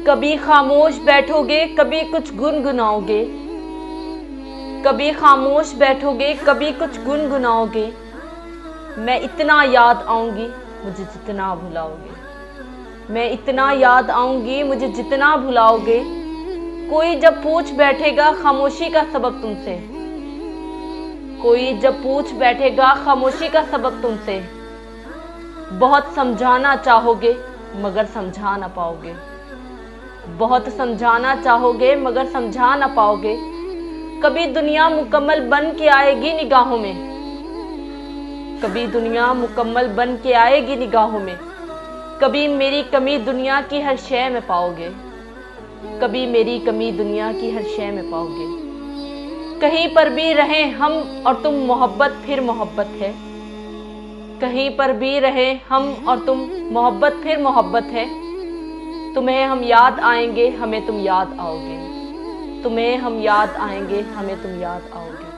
कभी खामोश बैठोगे, कभी कुछ गुनगुनाओगे। कभी खामोश बैठोगे, कभी कुछ गुनगुनाओगे। मैं इतना याद आऊंगी, मुझे जितना भुलाओगे। मैं इतना याद आऊंगी, मुझे जितना भुलाओगे। कोई जब पूछ बैठेगा खामोशी का सबब तुमसे। कोई जब पूछ बैठेगा खामोशी का सबब तुमसे। बहुत समझाना चाहोगे मगर समझा ना पाओगे। बहुत समझाना चाहोगे मगर समझा ना पाओगे। कभी दुनिया मुकम्मल बन के आएगी निगाहों में। कभी दुनिया मुकम्मल बन के आएगी निगाहों में। कभी मेरी कमी दुनिया की हर शय में पाओगे। कभी मेरी कमी दुनिया की हर शय में पाओगे। कहीं पर भी रहें हम और तुम, मोहब्बत फिर मोहब्बत है। कहीं पर भी रहें हम और तुम, मोहब्बत फिर मोहब्बत है। तुम्हें हम याद आएंगे, हमें तुम याद आओगे। तुम्हें हम याद आएंगे, हमें तुम याद आओगे।